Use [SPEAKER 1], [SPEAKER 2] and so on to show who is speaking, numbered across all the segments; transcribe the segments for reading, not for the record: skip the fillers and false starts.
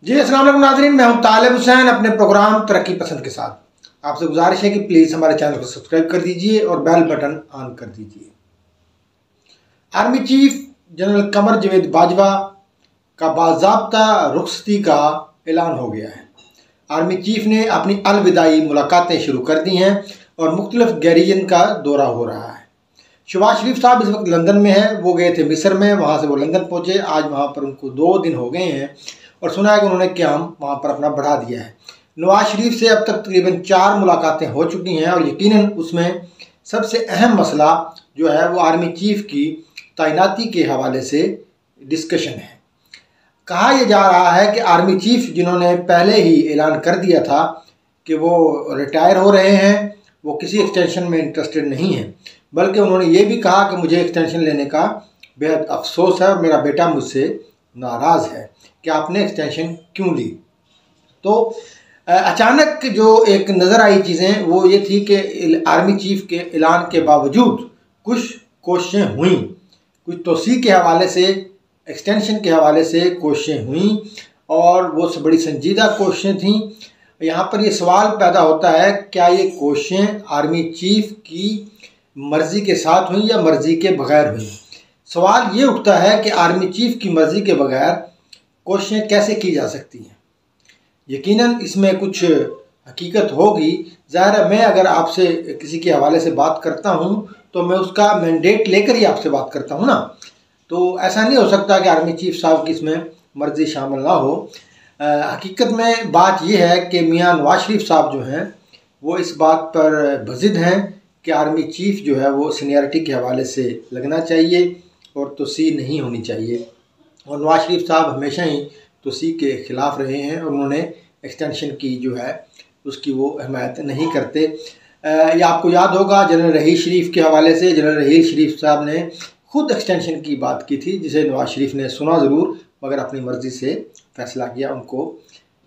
[SPEAKER 1] जी अस्सलाम वालेकुम नाज़रीन, मैं हूं तालिब हुसैन अपने प्रोग्राम तरक्की पसंद के साथ। आपसे गुजारिश है कि प्लीज़ हमारे चैनल को सब्सक्राइब कर दीजिए और बेल बटन ऑन कर दीजिए। Army chief general Qamar Javed Bajwa का बाज़ाब्ता रुखसती का ऐलान हो गया है। आर्मी चीफ ने अपनी अलविदाई मुलाकातें शुरू कर दी हैं और मुख्तलिफ गैरियन का दौरा हो रहा है। शहबाज शरीफ साहब इस वक्त लंदन में है। वो गए थे मिस्र में, वहाँ से वो लंदन पहुँचे। आज वहाँ पर उनको 2 दिन हो गए हैं और सुना है कि उन्होंने क़याम वहाँ पर अपना बढ़ा दिया है। नवाज शरीफ से अब तक तकरीबन 4 मुलाकातें हो चुकी हैं और यकीनन उसमें सबसे अहम मसला जो है वो आर्मी चीफ की तैनाती के हवाले से डिस्कशन है। कहा यह जा रहा है कि आर्मी चीफ जिन्होंने पहले ही ऐलान कर दिया था कि वो रिटायर हो रहे हैं, वो किसी एक्सटेंशन में इंटरेस्टेड नहीं हैं, बल्कि उन्होंने ये भी कहा कि मुझे एक्सटेंशन लेने का बेहद अफसोस है और मेरा बेटा मुझसे नाराज़ है कि आपने एक्सटेंशन क्यों ली। तो अचानक जो एक नज़र आई चीज़ें वो ये थी कि आर्मी चीफ के ऐलान के बावजूद कुछ कोशिशें हुई, कुछ तोसी के हवाले से, एक्सटेंशन के हवाले से कोशिशें हुई और वो बड़ी संजीदा कोशिशें थीं। यहाँ पर ये सवाल पैदा होता है, क्या ये कोशिशें आर्मी चीफ की मर्ज़ी के साथ हुई या मर्ज़ी के बगैर हुई। सवाल ये उठता है कि आर्मी चीफ की मर्ज़ी के बगैर कोशिशें कैसे की जा सकती हैं। यकीनन इसमें कुछ हकीकत होगी। ज़ाहिर है मैं अगर आपसे किसी के हवाले से बात करता हूँ तो मैं उसका मैंडेट लेकर ही आपसे बात करता हूँ ना, तो ऐसा नहीं हो सकता कि आर्मी चीफ साहब की इसमें मर्ज़ी शामिल ना हो। हकीकत में बात यह है कि मियाँ नवाज शरीफ साहब जो हैं वो इस बात पर बज़िद हैं कि आर्मी चीफ जो है वो सीनियरिटी के हवाले से लगना चाहिए और तोसी नहीं होनी चाहिए। और नवाज शरीफ साहब हमेशा ही तोसी के ख़िलाफ़ रहे हैं और उन्होंने एक्सटेंशन की जो है उसकी वो हिमायत नहीं करते। ये आपको याद होगा जनरल रहील शरीफ के हवाले से जनरल रहील शरीफ साहब ने खुद एक्सटेंशन की बात की थी, जिसे नवाज शरीफ ने सुना ज़रूर मगर अपनी मर्ज़ी से फ़ैसला किया, उनको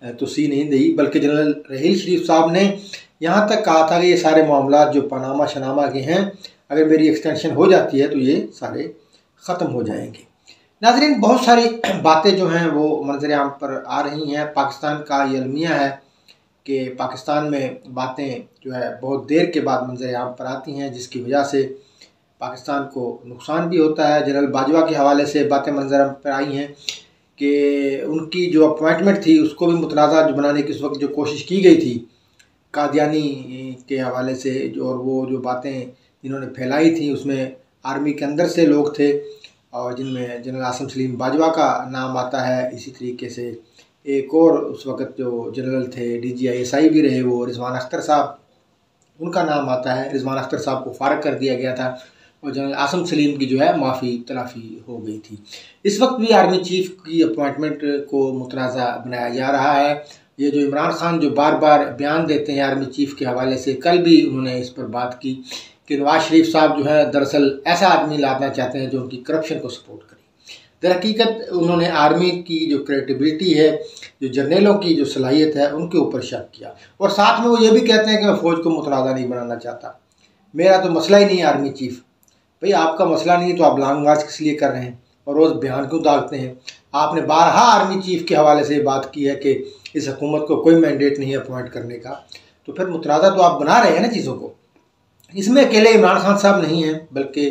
[SPEAKER 1] तोसी नहीं दी। बल्कि जनरल रहील शरीफ साहब ने यहाँ तक कहा था कि ये सारे मामला जो पनामा शनामा के हैं, अगर मेरी एक्सटेंशन हो जाती है तो ये सारे ख़त्म हो जाएंगे। नाज़रीन, बहुत सारी बातें जो हैं वो मंज़र आम पर आ रही हैं। पाकिस्तान का ये अलमिया है कि पाकिस्तान में बातें जो है बहुत देर के बाद मंज़र आम पर आती हैं, जिसकी वजह से पाकिस्तान को नुकसान भी होता है। जनरल बाजवा के हवाले से बातें मंज़र आम पर आई हैं कि उनकी जो अपॉइंटमेंट थी उसको भी मुतनाज़ा बनाने की उस वक्त जो कोशिश की गई थी कादियानी के हवाले से, जो और वो जो बातें जिन्होंने फैलाई थी उसमें आर्मी के अंदर से लोग थे और जिनमें जनरल आसिम सलीम बाजवा का नाम आता है। इसी तरीके से एक और उस वक़्त जो जनरल थे DGI भी रहे वो रिजवान अख्तर साहब, उनका नाम आता है। रिजवान अख्तर साहब को फ़ारग कर दिया गया था और जनरल आसिम सलीम की जो है माफ़ी तलाफ़ी हो गई थी। इस वक्त भी आर्मी चीफ की अपॉइंटमेंट को मुतनाज़ा बनाया जा रहा है। ये जो इमरान खान जो बार बार बयान देते हैं आर्मी चीफ के हवाले से, कल भी उन्होंने इस पर बात की कि नवाज शरीफ साहब जो है दरअसल ऐसा आदमी लाना चाहते हैं जो उनकी करप्शन को सपोर्ट करे। दरहकीकत उन्होंने आर्मी की जो क्रेडिबिलिटी है, जो जर्नलों की जो सलाहियत है, उनके ऊपर शक किया और साथ में वो ये भी कहते हैं कि मैं फ़ौज को मुतनाज़ा नहीं बनाना चाहता, मेरा तो मसला ही नहीं है आर्मी चीफ। भाई आपका मसला नहीं है तो आप लॉन्ग मार्च किस लिए कर रहे हैं और रोज़ बयान क्यों दागते हैं। आपने बारहा आर्मी चीफ के हवाले से बात की है कि इस हुकूमत को कोई मैंडेट नहीं है अपॉइंट करने का, तो फिर मुतनाज़ा तो आप बना रहे हैं ना चीज़ों को। इसमें अकेले इमरान खान साहब नहीं हैं, बल्कि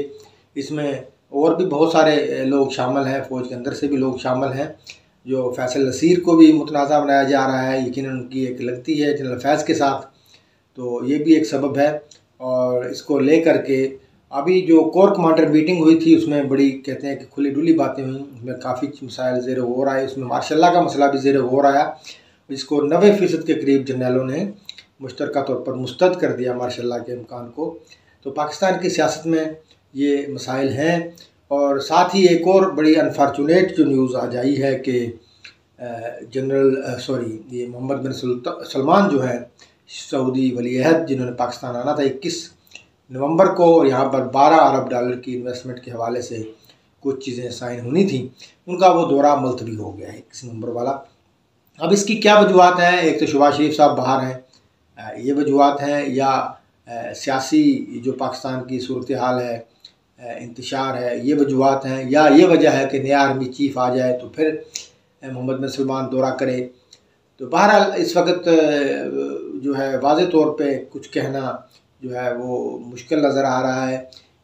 [SPEAKER 1] इसमें और भी बहुत सारे लोग शामिल हैं, फ़ौज के अंदर से भी लोग शामिल हैं। जो फैसल नसीर को भी मुतनाज़ा बनाया जा रहा है, यकीनन उनकी एक लगती है जनरल फैज़ के साथ, तो ये भी एक सबब है। और इसको ले कर के अभी जो कोर कमांडर मीटिंग हुई थी उसमें बड़ी कहते हैं कि खुली डुली बातें हुई, उसमें काफ़ी मसाइल ज़ेर गौर आए। उसमें मार्शल्ला का मसला भी ज़ेर गौर आया, जिसको 90% के करीब जनरलों ने मुश्तरका तौर पर मुस्तरद कर दिया मार्शल्ला के इम्कान को। तो पाकिस्तान की सियासत में ये मसाइल हैं। और साथ ही एक और बड़ी अनफॉर्चुनेट जो न्यूज़ आज आई है कि ये मोहम्मद बिन सलमान जो है सऊदी वली अहद, जिन्होंने पाकिस्तान आना था 21 नवंबर को, और यहाँ पर $12 अरब की इन्वेस्टमेंट के हवाले से कुछ चीज़ें साइन होनी थी, उनका वो दौरा मुलतवी हो गया है 21 नवंबर वाला। अब इसकी क्या वजूहत हैं? एक तो शहबाज शरीफ साहब बाहर हैं, ये वजूहत हैं, या सियासी जो पाकिस्तान की सूरत हाल है, इंतशार है, ये वजूहत हैं, या ये वजह है कि नया आर्मी चीफ आ जाए तो फिर मोहम्मद बिन सलमान दौरा करे। तो बहरहाल इस वक्त जो है वाज़े तौर पे कुछ कहना जो है वो मुश्किल नज़र आ रहा है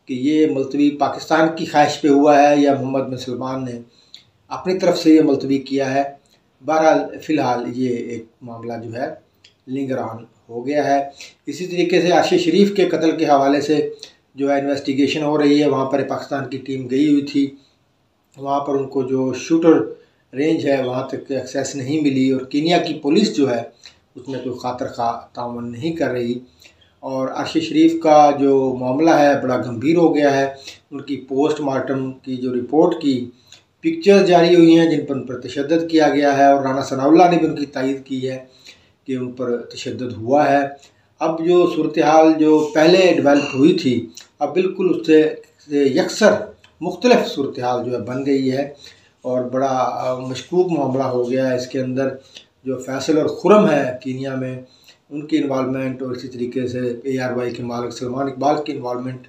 [SPEAKER 1] कि ये मुलतवी पाकिस्तान की ख्वाहिश पे हुआ है या मोहम्मद बिन सलमान ने अपनी तरफ से ये मुलतवी किया है। बहरहाल फ़िलहाल ये एक मामला जो है लिंगर ऑन हो गया है। इसी तरीके से आशिश शरीफ के कत्ल के हवाले से जो है इन्वेस्टिगेशन हो रही है। वहाँ पर पाकिस्तान की टीम गई हुई थी, वहाँ पर उनको जो शूटर रेंज है वहाँ तक एक्सेस नहीं मिली और कीनिया की पुलिस जो है उसमें कोई खातर खा तावन नहीं कर रही। और आशिश शरीफ का जो मामला है बड़ा गंभीर हो गया है। उनकी पोस्टमार्टम की जो रिपोर्ट की पिक्चर्स जारी हुई हैं जिन पर उन पर तशद्दुद किया गया है और राना सनाउल्लाह ने भी उनकी तायीद की है कि उन पर तशद्दुद हुआ है। अब जो सूरत हाल जो पहले डेवलप हुई थी अब बिल्कुल उससे यकसर मुख्तलिफ सूरत हाल जो है बन गई है और बड़ा मशकूक मामला हो गया है। इसके अंदर जो फैसल और खुरम है कीनिया में उनकी इन्वॉल्वमेंट और इसी तरीके से ARY के मालिक सलमान इकबाल की इन्वॉल्वमेंट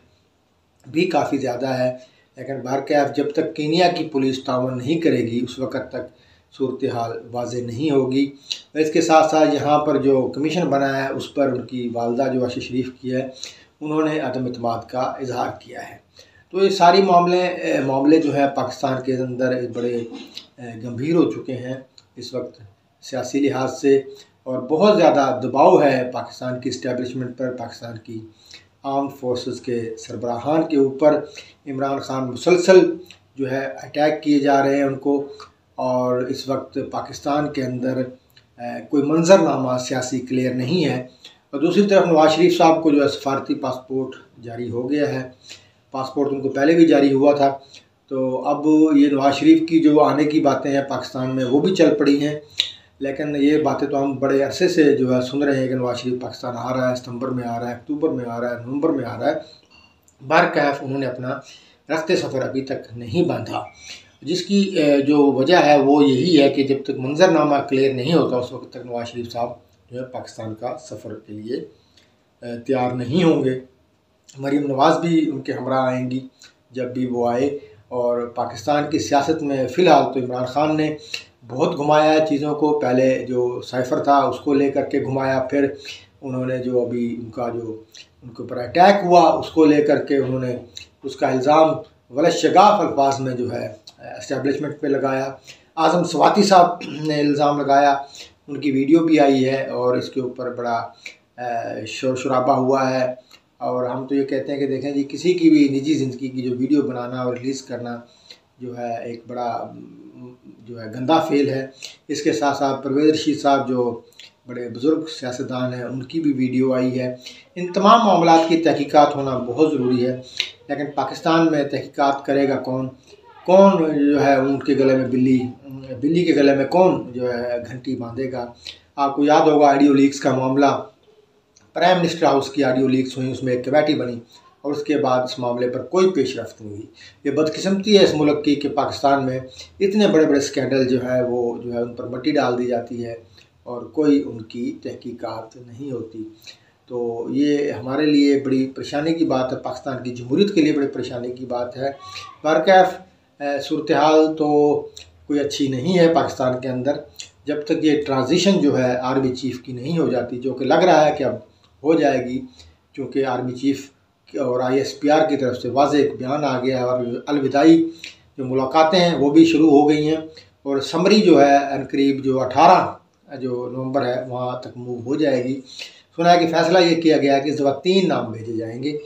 [SPEAKER 1] भी काफ़ी ज़्यादा है। लेकिन बहरकैफ जब तक कीनिया की पुलिस तावन नहीं करेगी उस वक़्त तक सूरत हाल वाज़ेह नहीं होगी। इसके साथ साथ यहाँ पर जो कमीशन बना है उस पर उनकी वालदा जो आशिश शरीफ की है उन्होंने अदम इत्मीनान का इजहार किया है। तो ये सारी मामले जो है पाकिस्तान के अंदर बड़े गंभीर हो चुके हैं इस वक्त सियासी लिहाज से और बहुत ज़्यादा दबाव है पाकिस्तान की इस्टेब्लिशमेंट पर, पाकिस्तान की आर्म फोर्सेस के सरबराहान के ऊपर। इमरान खान मुसलसल जो है अटैक किए जा रहे हैं उनको और इस वक्त पाकिस्तान के अंदर कोई मंजरनामा सियासी क्लियर नहीं है। और दूसरी तरफ नवाज शरीफ साहब को जो है सफारती पासपोर्ट जारी हो गया है। पासपोर्ट उनको पहले भी जारी हुआ था, तो अब ये नवाज शरीफ की जो आने की बातें हैं पाकिस्तान में वो भी चल पड़ी हैं। लेकिन ये बातें तो हम बड़े अरसे से जो है सुन रहे हैं कि नवाज शरीफ पाकिस्तान आ रहा है, सितंबर में आ रहा है, अक्टूबर में आ रहा है, नवंबर में आ रहा है। बहरकैफ उन्होंने अपना रफ्ते सफ़र अभी तक नहीं बांधा, जिसकी जो वजह है वो यही है कि जब तक मंजरनामा क्लियर नहीं होता उस वक्त तक नवाज शरीफ साहब जो है पाकिस्तान का सफ़र के लिए तैयार नहीं होंगे। मरीम नवाज़ भी उनके हमरा आएंगी जब भी वो आए। और पाकिस्तान की सियासत में फ़िलहाल तो इमरान खान ने बहुत घुमाया है चीज़ों को। पहले जो साइफ़र था उसको लेकर के घुमाया, फिर उन्होंने जो अभी उनका जो उनके ऊपर अटैक हुआ उसको लेकर के उन्होंने उसका इल्ज़ाम गलत शगाफ अल्फाज में जो है एस्टेब्लिशमेंट पे लगाया। आज़म स्वाति साहब ने इल्ज़ाम लगाया, उनकी वीडियो भी आई है और इसके ऊपर बड़ा शोर शराबा हुआ है। और हम तो ये कहते हैं कि देखें जी, किसी की भी निजी ज़िंदगी की जो वीडियो बनाना और रिलीज़ करना जो है एक बड़ा जो है गंदा फेल है। इसके साथ साथ परवेज़ रशीद साहब जो बड़े बुज़ुर्ग सियासतदान हैं उनकी भी वीडियो आई है। इन तमाम मामलात की तहकीकात होना बहुत ज़रूरी है। लेकिन पाकिस्तान में तहकीकात करेगा कौन जो है उनके गले में बिल्ली के गले में कौन जो है घंटी बांधेगा। आपको याद होगा ऑडियो लीक्स का मामला, प्राइम मिनिस्टर हाउस की ऑडियो लीक्स हुई, उसमें एक कमेटी बनी और उसके बाद इस मामले पर कोई पेशरफ्त नहीं हुई। ये बदकिस्मती है इस मुल्क की कि पाकिस्तान में इतने बड़े बड़े स्कैंडल जो है वो जो है उन पर मट्टी डाल दी जाती है और कोई उनकी तहकीकात नहीं होती। तो ये हमारे लिए बड़ी परेशानी की बात है, पाकिस्तान की जमहूरियत के लिए बड़ी परेशानी की बात है। बहरकैफ सूरत हाल तो कोई अच्छी नहीं है पाकिस्तान के अंदर जब तक ये ट्रांजिशन जो है आर्मी चीफ़ की नहीं हो जाती, जो कि लग रहा है कि अब हो जाएगी, क्योंकि आर्मी चीफ़ और ISPR की तरफ से वाज़ेह एक बयान आ गया है और अलविदाई जो मुलाकातें हैं वो भी शुरू हो गई हैं और समरी जो है अनकरीब जो 18 जो नवंबर है वहाँ तक मूव हो जाएगी। सुना है कि फ़ैसला ये किया गया है कि इस दफ़ा 3 नाम भेजे जाएंगे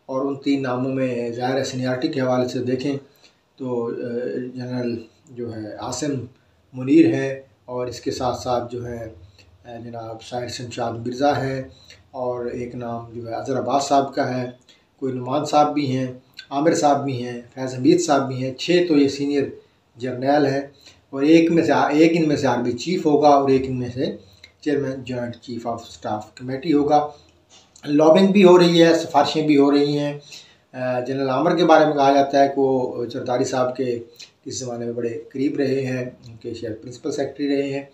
[SPEAKER 1] और उन 3 नामों में ज़ाहिर है सीनियरिटी के हवाले से देखें तो जनरल जो है आसिम मुनीर है और इसके साथ साथ जो है जनाब शाहिर शमशाद मिर्ज़ा है और एक नाम जो है अज़हर अब्बास साहब का है, कोई नुमान साहब भी हैं, आमिर साहब भी हैं, फैज़ हमीद साहब भी हैं। 6 तो ये सीनियर जर्नल हैं और एक इनमें से आर्मी चीफ़ होगा और एक इनमें से chairman joint chief of staff committee होगा। लॉबिंग भी हो रही है, सिफारिशें भी हो रही हैं। जनरल आमिर के बारे में कहा जाता है कि वो जरदारी साहब के इस ज़माने में बड़े करीब रहे हैं, उनके शायद प्रिंसिपल सेक्रेटरी रहे हैं,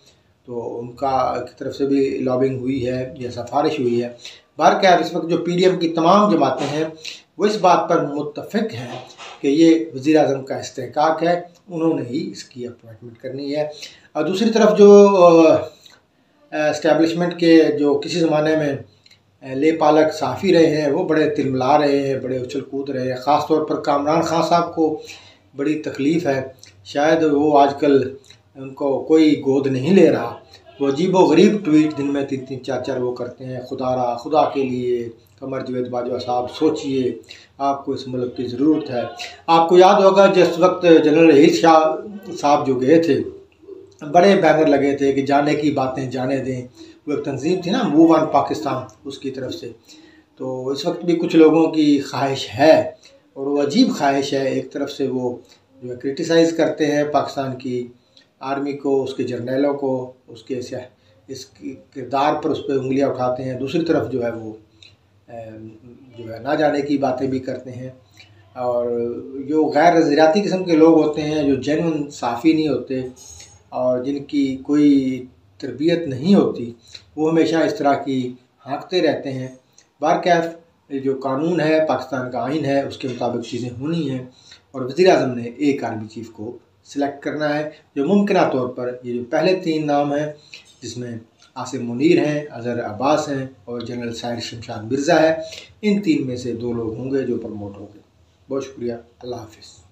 [SPEAKER 1] तो उनका की तरफ से भी लॉबिंग हुई है या सिफारिश हुई है। बहरकैफ इस वक्त जो PDM की तमाम जमातें हैं वो इस बात पर मुत्तफ़िक़ हैं कि ये वज़ीर आज़म का इस्तेहक़ाक़ है, उन्होंने ही इसकी अपॉइंटमेंट करनी है। और दूसरी तरफ जो इस्टेब्लिशमेंट के जो किसी ज़माने में ले पालक साफ़ी रहे हैं वो बड़े तिलमिला रहे हैं, बड़े उछल कूद रहे हैं। ख़ास तौर पर कामरान खान साहब को बड़ी तकलीफ़ है, शायद वो आजकल उनको कोई गोद नहीं ले रहा। वो अजीब-व-गरीब ट्वीट दिन में 3-3 4-4 वो करते हैं, खुदा के लिए कमर जावेद बाजवा साहब सोचिए, आपको इस मुल्क की ज़रूरत है। आपको याद होगा जिस वक्त जनरल रहीस शाह साहब जो गए थे, बड़े बैनर लगे थे कि जाने की बातें जाने दें। वो एक तंजीम थी ना, मूव ऑन पाकिस्तान, उसकी तरफ से। तो इस वक्त भी कुछ लोगों की ख्वाहिश है और वो अजीब ख्वाहिश है। एक तरफ से वो जो है क्रिटिसाइज़ करते हैं पाकिस्तान की आर्मी को, उसके जर्नैलों को, उसके इस किरदार पर उस पर उंगलियां उठाते हैं। दूसरी तरफ जो है वो जो है ना जाने की बातें भी करते हैं। और जो गैर नज़रियाती किस्म के लोग होते हैं, जो जेन्युइन साफ़ी नहीं होते और जिनकी कोई तरबियत नहीं होती, वो हमेशा इस तरह की हाँकते रहते हैं। बारकैफ़ जो कानून है, पाकिस्तान का आइन है, उसके मुताबिक चीज़ें होनी हैं और वज़ीर-ए-आज़म ने एक आर्मी चीफ़ को सिलेक्ट करना है। जो मुमकिना तौर पर ये जो पहले 3 नाम हैं, जिसमें आसिम मुनीर हैं, अज़हर अब्बास हैं और जनरल साहिर शमशाद मिर्ज़ा है, इन 3 में से 2 लोग होंगे जो प्रमोट होंगे। बहुत शुक्रिया, अल्लाह हाफ़िज़।